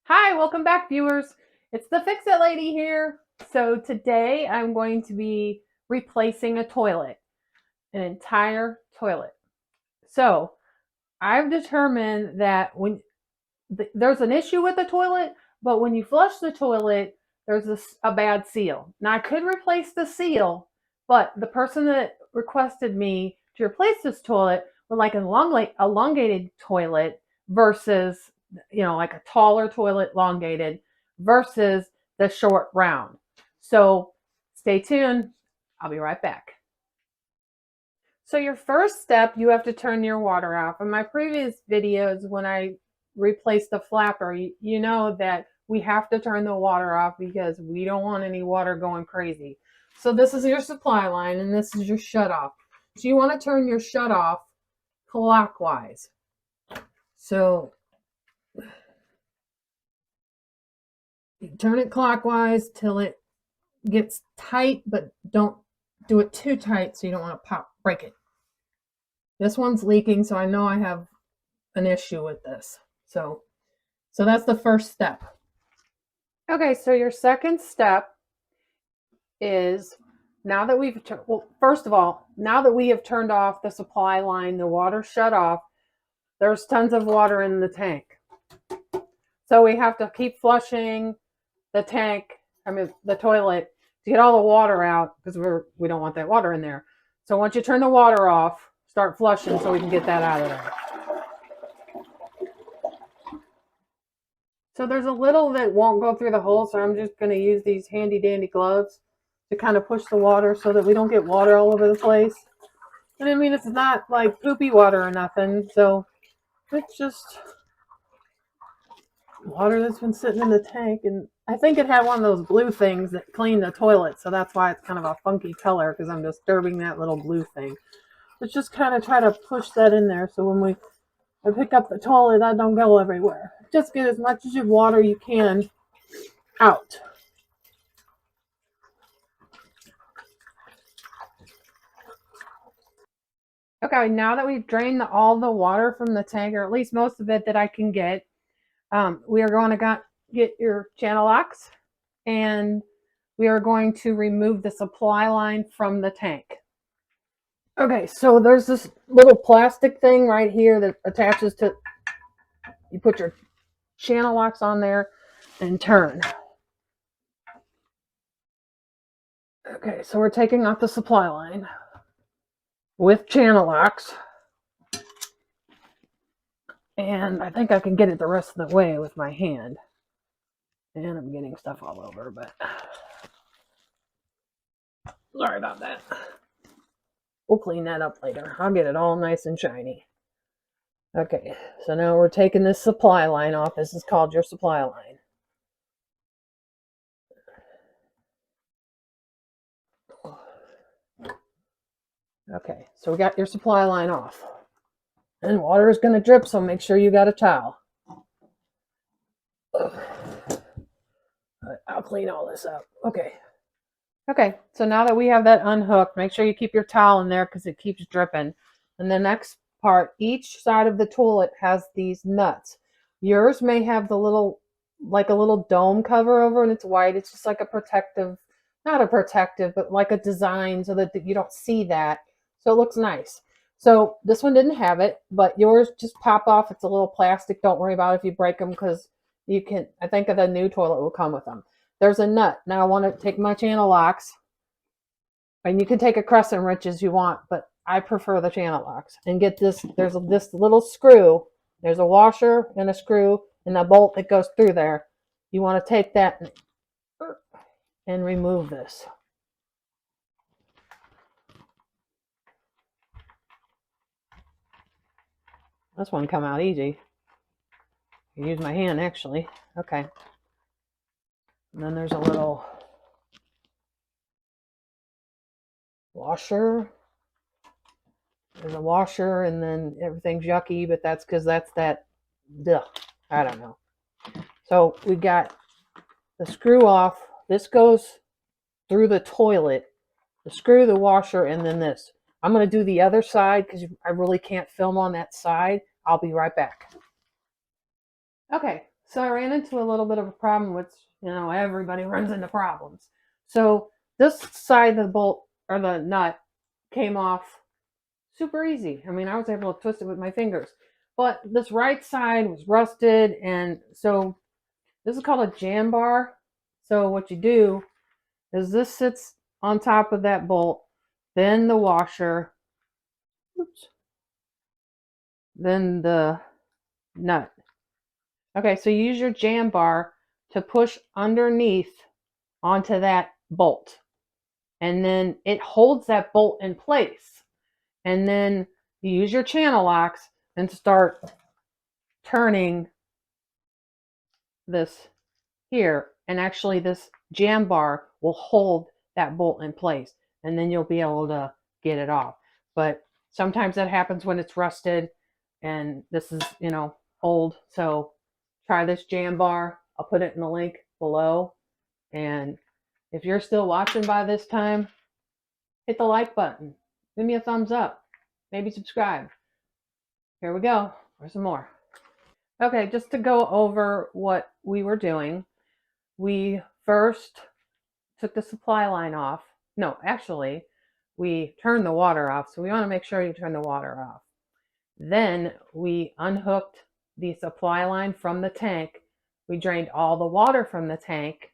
Hi, welcome back, viewers. It's the Fix It Lady here. So today I'm going to be replacing a toilet, an entire toilet. So I've determined that when there's an issue with the toilet, but when you flush the toilet, there's a bad seal. Now I could replace the seal, but the person that requested me to replace this toilet would like an elongated toilet versus, like a taller toilet, elongated versus the short round. So stay tuned. I'll be right back. So your first step, you have to turn your water off. In my previous videos, when I replaced the flapper, you know that we have to turn the water off because we don't want any water going crazy. So this is your supply line and this is your shut off. So you want to turn your shut off clockwise. So you turn it clockwise till it gets tight, but don't do it too tight so you don't want to break it. This one's leaking, so I know I have an issue with this. So that's the first step. Okay, so your second step is now that first of all, now that we have turned off the supply line, the water shut off, there's tons of water in the tank. So we have to keep flushing the toilet to get all the water out because we don't want that water in there. So once you turn the water off, start flushing so we can get that out of there. So there's a little that won't go through the hole, so I'm just going to use these handy dandy gloves to kind of push the water so that we don't get water all over the place. And I mean, it's not like poopy water or nothing, so it's just water that's been sitting in the tank. And I think it had one of those blue things that clean the toilet, so that's why it's kind of a funky color because I'm disturbing that little blue thing. But just kind of try to push that in there so when I pick up the toilet, that don't go everywhere. Just get as much as water you can out. Okay, now that we've drained all the water from the tank, or at least most of it that I can get, we are going to get your channel locks and we are going to remove the supply line from the tank. Okay, so there's this little plastic thing right here that attaches to, you put your channel locks on there and turn. Okay, so we're taking off the supply line with channel locks. And I think I can get it the rest of the way with my hand. And I'm getting stuff all over, but sorry about that. We'll clean that up later. I'll get it all nice and shiny. Okay, so now we're taking this supply line off. This is called your supply line. Okay, so we got your supply line off. And water is going to drip, so make sure you got a towel. I'll clean all this up. Okay, so now that we have that unhooked, make sure you keep your towel in there because it keeps dripping. And the next part, each side of the toilet has these nuts. Yours may have the little, like a little dome cover over and it's white. It's just like a protective, not a protective, but like a design so that you don't see that. So it looks nice. So this one didn't have it, but yours just pop off. It's a little plastic. Don't worry about it if you break them because you can, I think the new toilet will come with them. There's a nut. Now I want to take my channel locks, and you can take a crescent wrench as you want, but I prefer the channel locks. And get this, there's this little screw. There's a washer and a screw and a bolt that goes through there. You want to take that and remove this. This one come out easy. I use my hand actually. Okay. And then there's a little washer. There's a washer, and then everything's yucky, but that's because that's that, I don't know. So we got the screw off. This goes through the toilet, the screw, the washer, and then this. I'm going to do the other side because I really can't film on that side. I'll be right back. Okay, So I ran into a little bit of a problem, which, everybody runs into problems. So this side of the bolt or the nut came off super easy. I mean, I was able to twist it with my fingers. But this right side was rusted, and so this is called a jam bar. So what you do is this sits on top of that bolt, then the washer, oops, then the nut. Okay, so you use your jam bar to push underneath onto that bolt. And then it holds that bolt in place. And then you use your channel locks and start turning this here. And actually this jam bar will hold that bolt in place. And then you'll be able to get it off. But sometimes that happens when it's rusted. And this is, old. So try this jam bar. I'll put it in the link below. And if you're still watching by this time, hit the like button. Give me a thumbs up. Maybe subscribe. Here we go. For some more. Okay, just to go over what we were doing, we first took the supply line off. No, actually, we turned the water off. So we want to make sure you turn the water off. Then we unhooked the supply line from the tank. We drained all the water from the tank.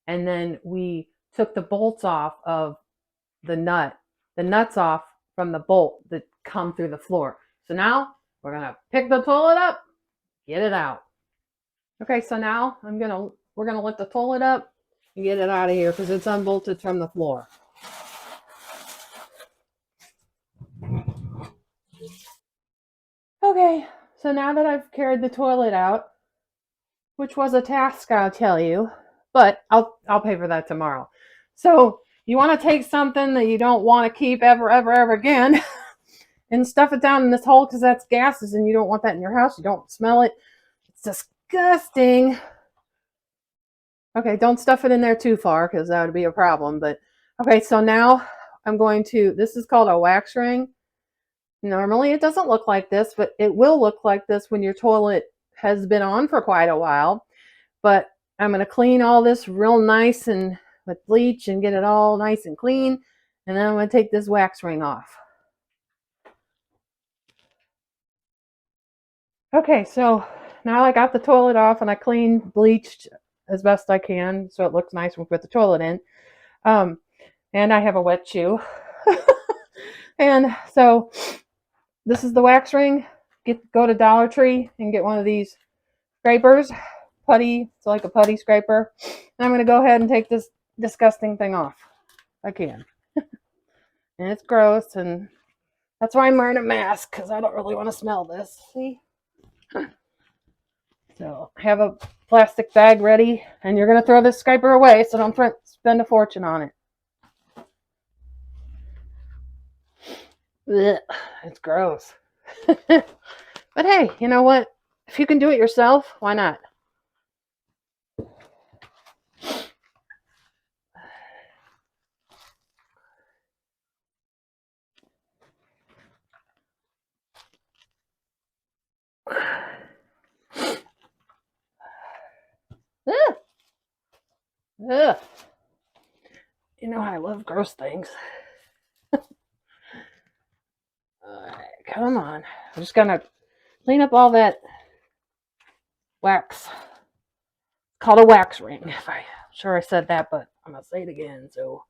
And then we took the bolts off of the nuts off from the bolt that come through the floor. So now we're gonna pick the toilet up, get it out. Okay, so now we're gonna lift the toilet up and get it out of here because it's unbolted from the floor. Okay, so now that I've carried the toilet out, which was a task, I'll tell you, but I'll pay for that tomorrow. So you want to take something that you don't want to keep ever again and stuff it down in this hole because that's gases and you don't want that in your house. You don't smell it. It's disgusting. Okay, don't stuff it in there too far because that would be a problem. But okay, so now this is called a wax ring. Normally it doesn't look like this, but it will look like this when your toilet has been on for quite a while. But I'm going to clean all this real nice and with bleach and get it all nice and clean. And then I'm going to take this wax ring off. Okay, so now I got the toilet off and I cleaned, bleached as best I can so it looks nice when we put the toilet in. And I have a wet shoe. And so this is the wax ring. Go to Dollar Tree and get one of these scrapers. Putty, it's like a putty scraper. And I'm going to go ahead and take this disgusting thing off. I can. And it's gross, and that's why I'm wearing a mask, because I don't really want to smell this. See? So I have a plastic bag ready, and you're going to throw this scraper away, so don't spend a fortune on it. Ugh, it's gross. But hey, you know what? If you can do it yourself, why not? Ugh. Ugh. You know I love gross things. Alright, come on. I'm just gonna clean up all that wax. It's called a wax ring. I'm sure I said that, but I'm gonna say it again. So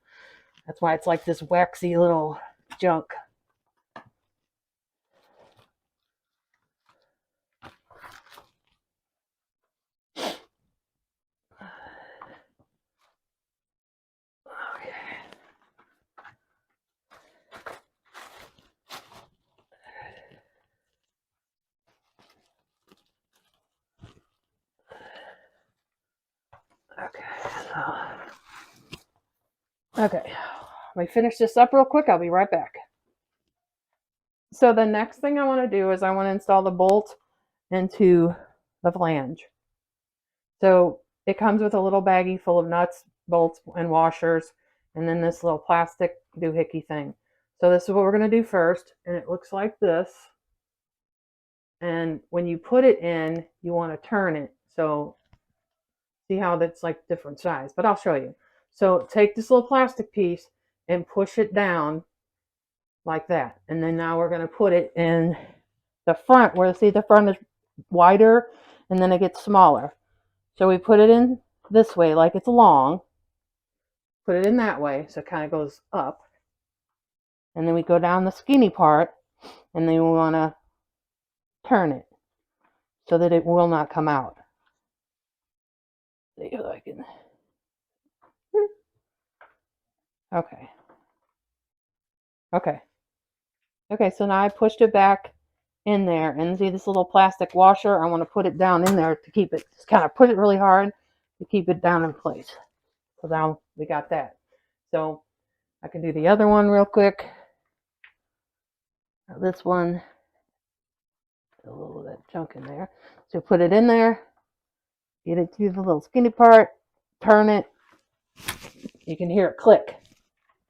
that's why it's like this waxy little junk. Okay, let me finish this up real quick. I'll be right back. So the next thing I want to do is I want to install the bolt into the flange. So it comes with a little baggie full of nuts, bolts, and washers, and then this little plastic doohickey thing. So this is what we're going to do first, and it looks like this. And when you put it in, you want to turn it So see how that's like different size, but I'll show you. So take this little plastic piece and push it down like that. And then now we're going to put it in the front where, see, the front is wider and then it gets smaller. So we put it in this way like it's long. Put it in that way so it kind of goes up. And then we go down the skinny part and then we want to turn it so that it will not come out. See if I can. Okay. Okay. Okay, so now I pushed it back in there, and see this little plastic washer? I want to put it down in there to keep it, just kind of put it really hard to keep it down in place. So now we got that. So I can do the other one real quick. This one, a little of that junk in there. So put it in there, get it to the little skinny part, turn it. You can hear it click.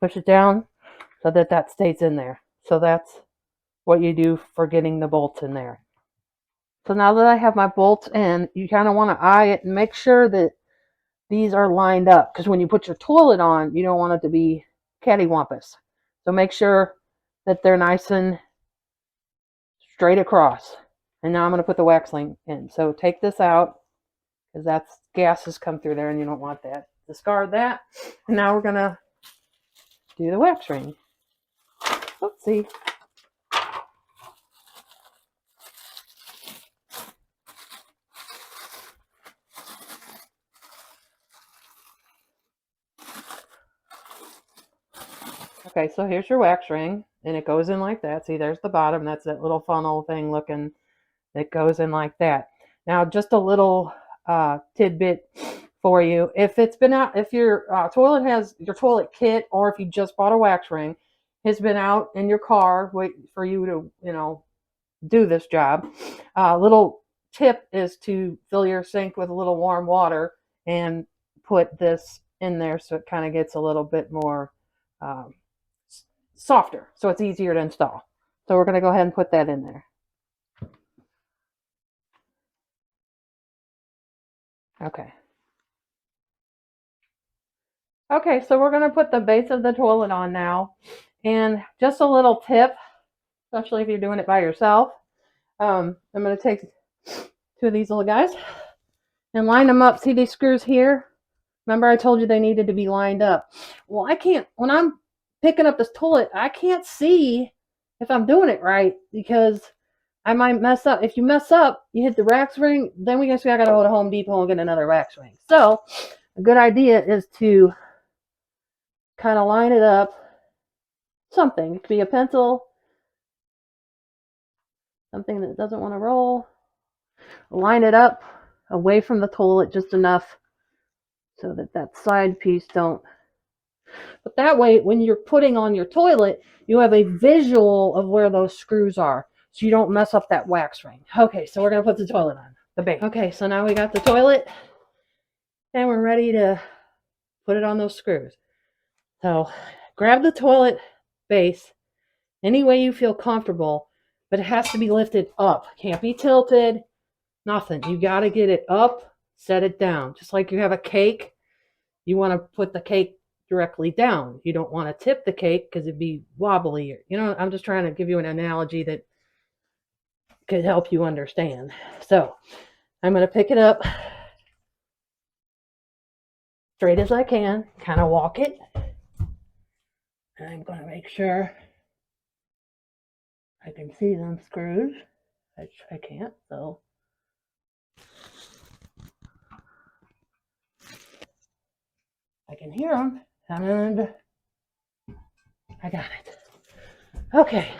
Push it down so that that stays in there. So that's what you do for getting the bolts in there. So now that I have my bolts in, you kind of want to eye it and make sure that these are lined up, because when you put your toilet on, you don't want it to be cattywampus. So make sure that they're nice and straight across. And now I'm going to put the wax ring in. So take this out, because that's gases come through there and you don't want that. Discard that. And now we're going to do the wax ring. Oopsie. Okay, so here's your wax ring, and it goes in like that. See, there's the bottom. That's that little funnel thing looking. It goes in like that. Now, just a little tidbit for you. If it's been out, if your toilet has your toilet kit, or if you just bought a wax ring, has been out in your car waiting for you to, do this job. Little tip is to fill your sink with a little warm water and put this in there so it kind of gets a little bit more um, softer, so it's easier to install. So we're going to go ahead and put that in there. Okay. Okay, so we're going to put the base of the toilet on now. And just a little tip, especially if you're doing it by yourself, I'm going to take two of these little guys and line them up. See these screws here? Remember I told you they needed to be lined up. Well, I can't, when I'm picking up this toilet, I can't see if I'm doing it right, because I might mess up. If you mess up, you hit the wax ring, then I got to go to Home Depot and get another wax ring. So a good idea is to kind of line it up. Something. It could be a pencil, something that doesn't want to roll. Line it up away from the toilet just enough so that that side piece don't. But that way, when you're putting on your toilet, you have a visual of where those screws are, so you don't mess up that wax ring. Okay, so we're going to put the toilet on, the base. Okay, so now we got the toilet, and we're ready to put it on those screws. So grab the toilet base any way you feel comfortable, but it has to be lifted up. Can't be tilted, nothing. You got to get it up, set it down. Just like you have a cake, you want to put the cake directly down. You don't want to tip the cake because it'd be wobbly. I'm just trying to give you an analogy that could help you understand. So I'm going to pick it up straight as I can, kind of walk it. And I'm going to make sure I can see them screws, which I can't, so. I can hear them, and I got it. Okay.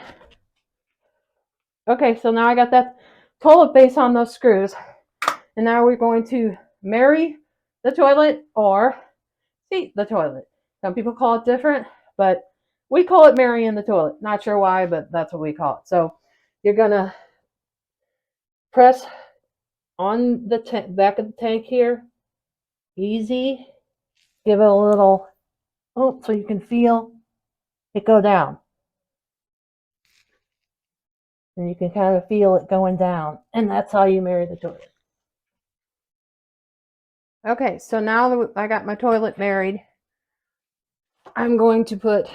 Okay, so now I got that toilet base on those screws. And now we're going to marry the toilet or seat the toilet. Some people call it different, but we call it marrying the toilet. Not sure why, but that's what we call it. So you're going to press on the back of the tank here. Easy. Give it a little, so you can feel it go down. And you can kind of feel it going down. And that's how you marry the toilet. Okay, so now that I got my toilet buried, I'm going to put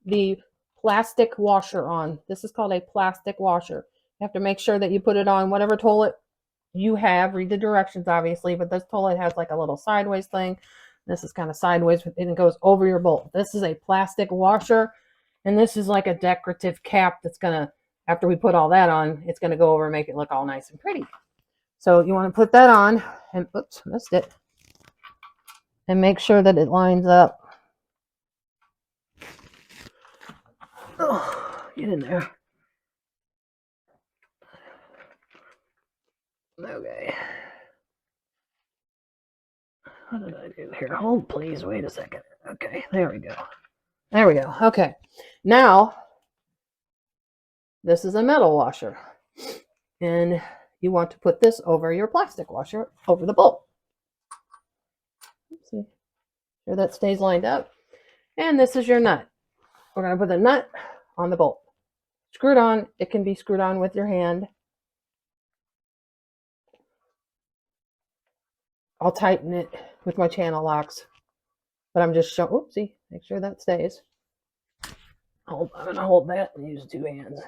the plastic washer on. This is called a plastic washer. You have to make sure that you put it on whatever toilet you have. Read the directions, obviously, but this toilet has like a little sideways thing. This is kind of sideways and it goes over your bowl. This is a plastic washer, and this is like a decorative cap that's gonna, after we put all that on, it's gonna go over and make it look all nice and pretty. So you want to put that on, and oops, missed it, and make sure that it lines up. Oh, get in there. Okay. What did I do here? Hold, please. Wait a second. Okay, there we go. There we go. Okay. Now, this is a metal washer. And you want to put this over your plastic washer over the bowl. See, sure that stays lined up. And this is your nut. We're going to put the nut on the bolt. Screwed on. It can be screwed on with your hand. I'll tighten it with my channel locks. But I'm just showing, oopsie, make sure that stays. I'm going to hold that and use 2 hands.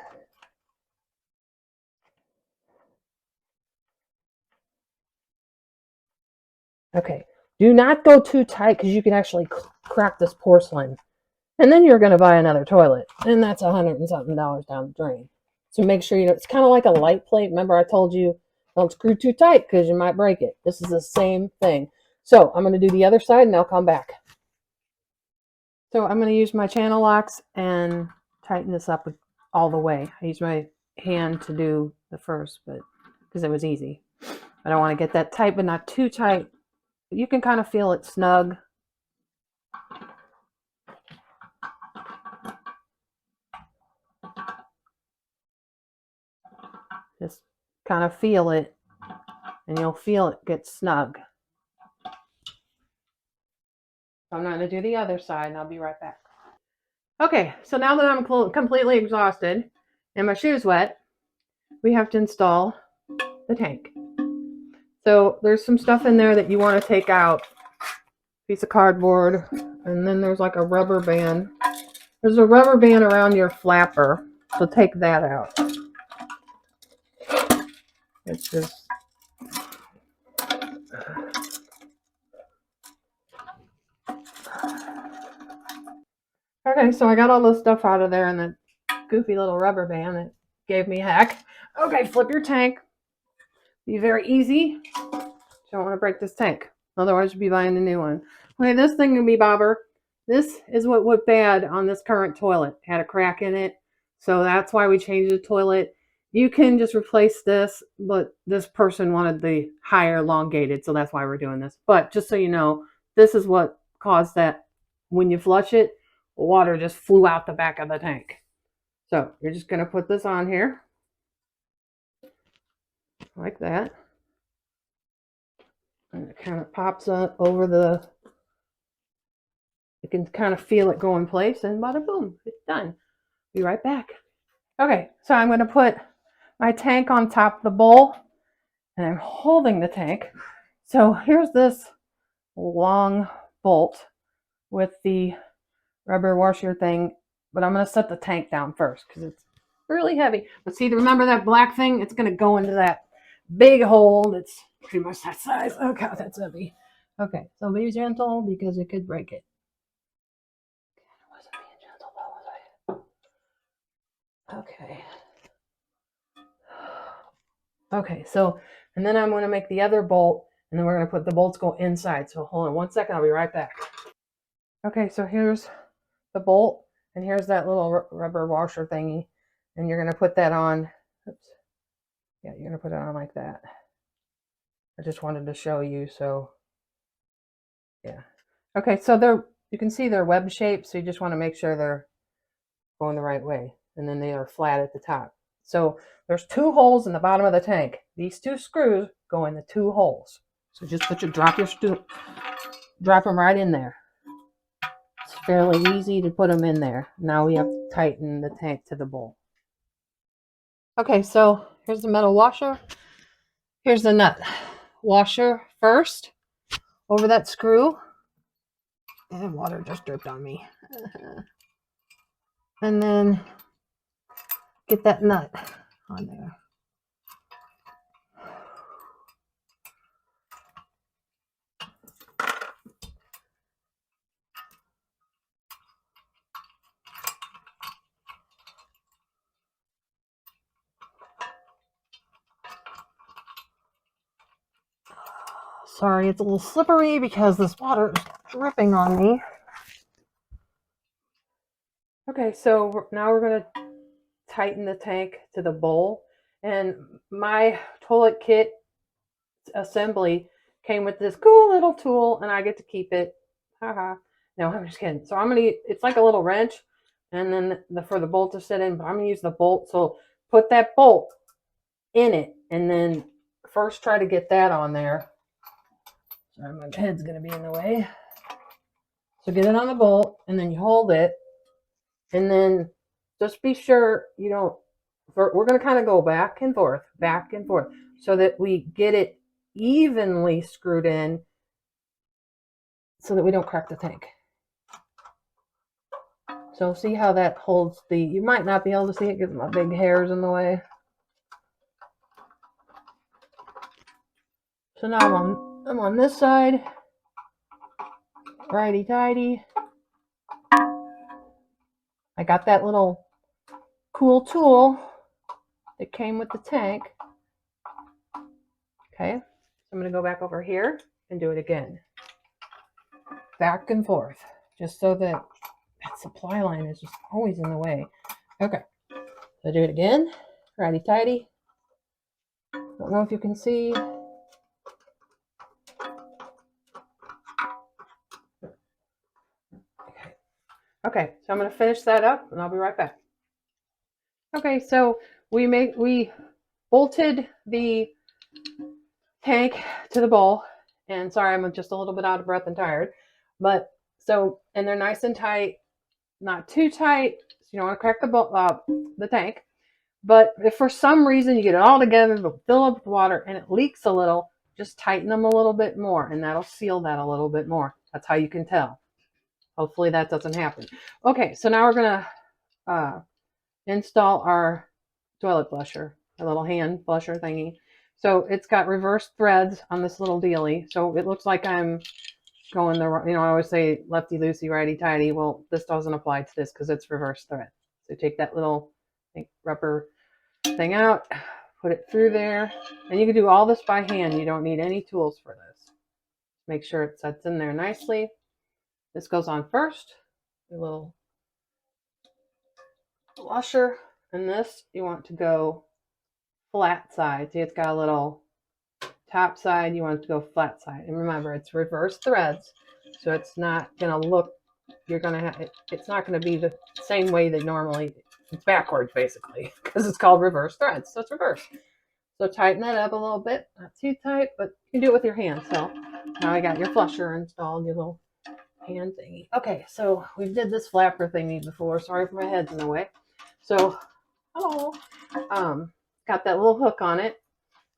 Okay, do not go too tight because you can actually crack this porcelain. And then you're going to buy another toilet. And that's $100 and something down the drain. So make sure you know, it's kind of like a light plate. Remember I told you don't screw too tight because you might break it. This is the same thing. So I'm going to do the other side and I'll come back. So I'm going to use my channel locks and tighten this up all the way. I use my hand to do the first, but because it was easy. I don't want to get that tight, but not too tight. But you can kind of feel it snug. Just kind of feel it, and you'll feel it get snug. I'm going to do the other side, and I'll be right back. Okay, so now that I'm completely exhausted and my shoe's wet, we have to install the tank. So there's some stuff in there that you want to take out. Piece of cardboard, and then there's like a rubber band. There's a rubber band around your flapper, so take that out. It's just okay, so I got all this stuff out of there and the goofy little rubber band that gave me heck. Okay, flip your tank. Be very easy. Don't want to break this tank. Otherwise, you'll be buying a new one. Okay, this thing can be bobber. This is what went bad on this current toilet. It had a crack in it. So that's why we changed the toilet. You can just replace this, but this person wanted the higher elongated, so that's why we're doing this. But just so you know, this is what caused that. When you flush it, water just flew out the back of the tank. So you're just going to put this on here like that. And it kind of pops up over the, you can kind of feel it go in place, and bada boom, it's done. Be right back. Okay, so I'm going to put my tank on top of the bowl, and I'm holding the tank. So here's this long bolt with the rubber washer thing, but I'm going to set the tank down first because it's really heavy. But see, remember that black thing? It's going to go into that big hole that's pretty much that size. Oh God, that's heavy. Okay, so be gentle because it could break it. I wasn't being gentle, though, was I? Okay. Okay, so, and then I'm going to make the other bolt, and then we're going to put the bolts go inside. So hold on 1 second, I'll be right back. Okay, so here's the bolt, and here's that little rubber washer thingy, and you're going to put that on. Oops. Yeah, you're going to put it on like that. I just wanted to show you, so yeah. Okay, so they're, you can see they're web shaped, so you just want to make sure they're going the right way, and then they are flat at the top. So there's 2 holes in the bottom of the tank. These 2 screws go in the 2 holes. So just drop them right in there. It's fairly easy to put them in there. Now we have to tighten the tank to the bowl. Okay, so here's the metal washer. Here's the nut. Washer first, over that screw. And water just dripped on me. And then get that nut on there. Sorry, it's a little slippery because this water is dripping on me. Okay, so now we're going to tighten the tank to the bowl. And my toilet kit assembly came with this cool little tool, and I get to keep it. Haha. No, I'm just kidding. So I'm going to, it's like a little wrench, and then for the bolt to sit in, but I'm going to use the bolt. So put that bolt in it, and then first try to get that on there. Sorry, my head's going to be in the way. So get it on the bolt, and then you hold it, and then just be sure you don't, we're going to kind of go back and forth, so that we get it evenly screwed in so that we don't crack the tank. So see how that holds the, you might not be able to see it because my big hair's in the way. So now I'm on this side, righty tighty. I got that little cool tool that came with the tank. Okay, so I'm going to go back over here and do it again. Back and forth, just so that that supply line is just always in the way. Okay, so do it again, righty tighty. Don't know if you can see. Okay, so I'm going to finish that up and I'll be right back. Okay, so we bolted the tank to the bowl, and sorry, I'm just a little bit out of breath and tired, but so, and they're nice and tight, not too tight, so you don't want to crack the tank. But if for some reason you get it all together, it'll fill up with water and it leaks a little, just tighten them a little bit more, and that'll seal that a little bit more. That's how you can tell. Hopefully that doesn't happen. Okay, so now we're gonna install our toilet flusher, a little hand flusher thingy. So it's got reverse threads on this little dealie. So it looks like I'm going the, I always say lefty loosey, righty tighty. Well, this doesn't apply to this because it's reverse thread. So take that little rubber thing out, put it through there, and you can do all this by hand. You don't need any tools for this. Make sure it sets in there nicely. This goes on first, a little flusher, and this you want to go flat side. See, it's got a little top side, you want it to go flat side. And remember, it's reverse threads, so it's not going to look, you're going to have, it's not going to be the same way that normally, it's backwards basically, because it's called reverse threads, so it's reverse. So tighten that up a little bit, not too tight, but you can do it with your hand. So now I got your flusher installed, your little hand thingy. Okay, so we did this flapper thingy before. Sorry for my head's in the way. So, hello. Got that little hook on it,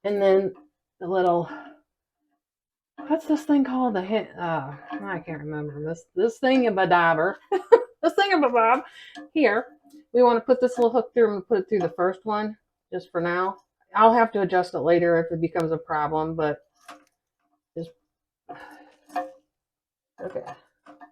and then the little, what's this thing called? I can't remember. This thingamabobber. This thingamabob here. We want to put this little hook through and put it through the first one, just for now. I'll have to adjust it later if it becomes a problem, but just, okay.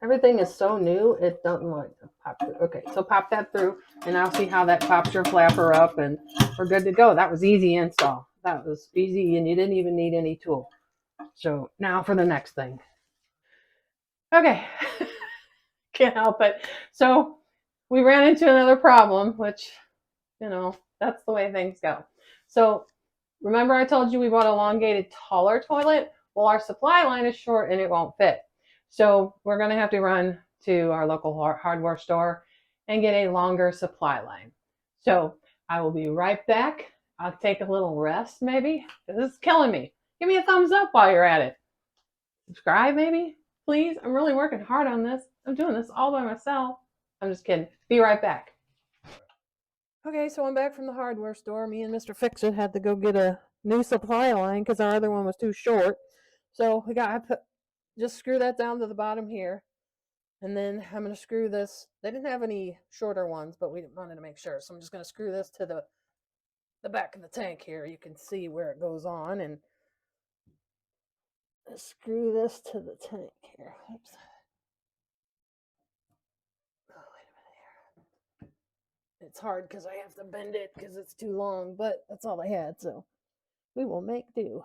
Everything is so new, it doesn't like to pop through. Okay, so pop that through, and I'll see how that pops your flapper up, and we're good to go. That was easy install. That was easy, and you didn't even need any tool. So now for the next thing. Okay, can't help it. So we ran into another problem, which, that's the way things go. So remember I told you we bought an elongated, taller toilet? Well, our supply line is short and it won't fit. So we're going to have to run to our local hardware store and get a longer supply line. So I will be right back. I'll take a little rest maybe. This is killing me. Give me a thumbs up while you're at it. Subscribe maybe, please. I'm really working hard on this. I'm doing this all by myself. I'm just kidding. Be right back. Okay, so I'm back from the hardware store. Me and Mr. Fix-It had to go get a new supply line because our other one was too short. So I put just screw that down to the bottom here. And then I'm going to screw this. They didn't have any shorter ones, but we wanted to make sure. So I'm just going to screw this to the back of the tank here. You can see where it goes on. And screw this to the tank here. Oops. Oh, wait a minute here. It's hard because I have to bend it because it's too long, but that's all I had. So we will make do.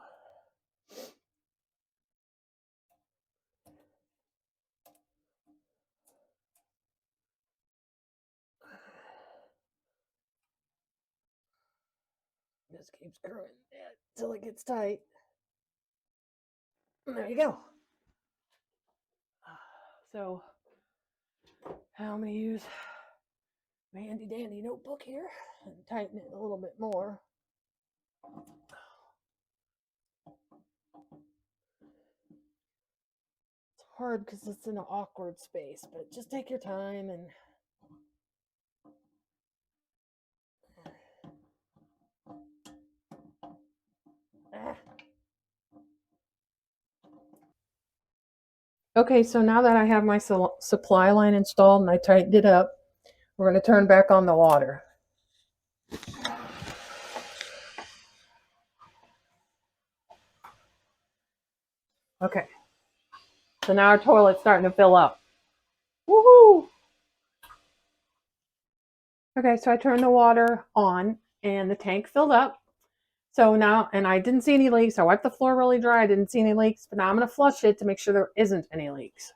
Just keep screwing it till it gets tight. And there you go. So I'm going to use my handy dandy notebook here and tighten it a little bit more. It's hard because it's in an awkward space, but just take your time and Okay, so now that I have my supply line installed and I tightened it up, we're going to turn back on the water. Okay, so now our toilet's starting to fill up. Woohoo! Okay, so I turned the water on and the tank filled up. So now, and I didn't see any leaks. I wiped the floor really dry. I didn't see any leaks, but now I'm going to flush it to make sure there isn't any leaks.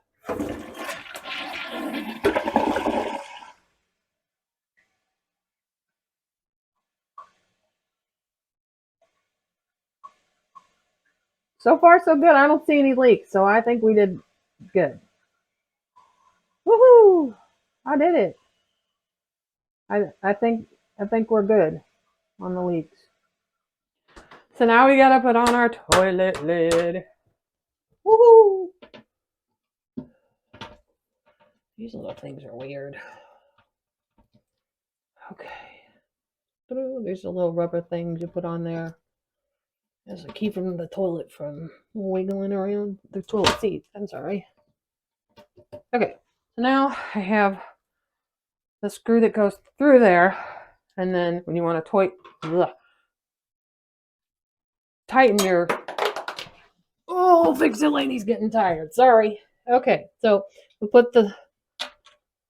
So far, so good. I don't see any leaks, so I think we did good. Woohoo! I did it. I think we're good on the leaks. So now we gotta put on our toilet lid. Woohoo! These little things are weird. Okay. There's a little rubber things you put on there as a keeping the toilet from wiggling around the toilet seat. I'm sorry. Okay. So now I have the screw that goes through there, and then when you want to tighten your fix it, lady's getting tired. Sorry. Okay, so we put the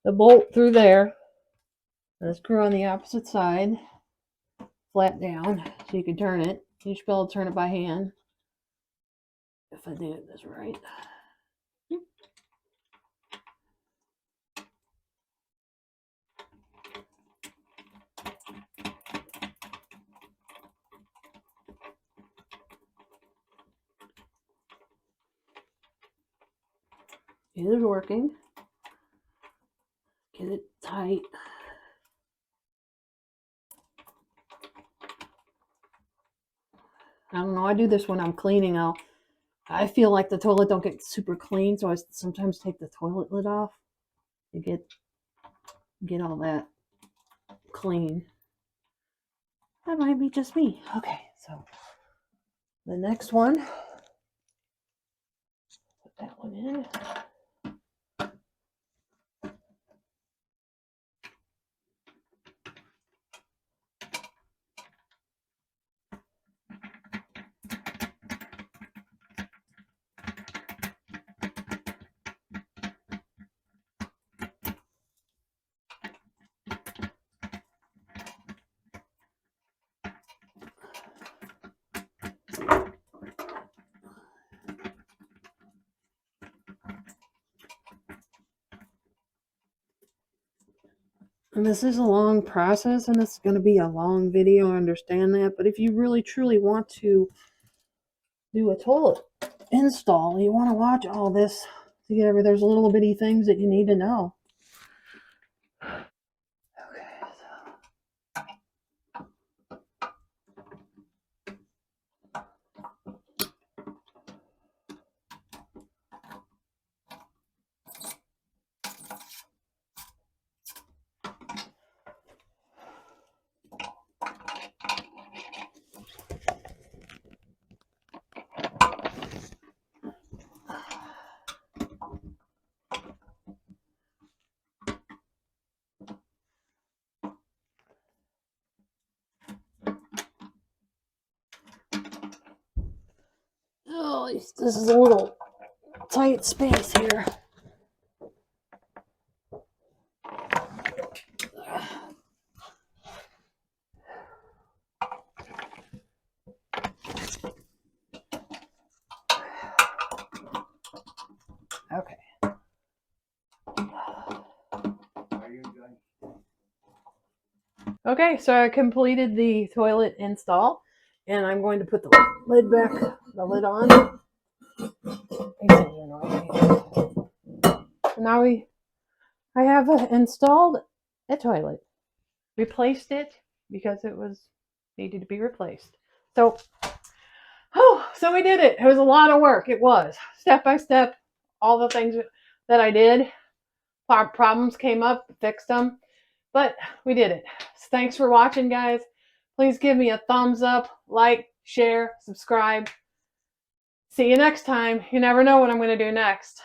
bolt through there and a screw on the opposite side, flat down, so you can turn it. You should be able to turn it by hand. If I did this right. It is working. Get it tight. I don't know. I do this when I'm cleaning. I feel like the toilet don't get super clean, so I sometimes take the toilet lid off to get all that clean. That might be just me. Okay, so the next one, put that one in. And this is a long process, and this is going to be a long video, I understand that. But if you really, truly want to do a toilet install, you want to watch all this together. There's little bitty things that you need to know. Okay, least this is a little tight space here. Okay. Okay, so I completed the toilet install, and I'm going to put the lid back, the lid on. Now I have installed a toilet, replaced it because it was needed to be replaced. So, so we did it. It was a lot of work. It was step by step, all the things that I did. Problems came up, fixed them, but we did it. So thanks for watching, guys. Please give me a thumbs up, like, share, subscribe. See you next time. You never know what I'm going to do next.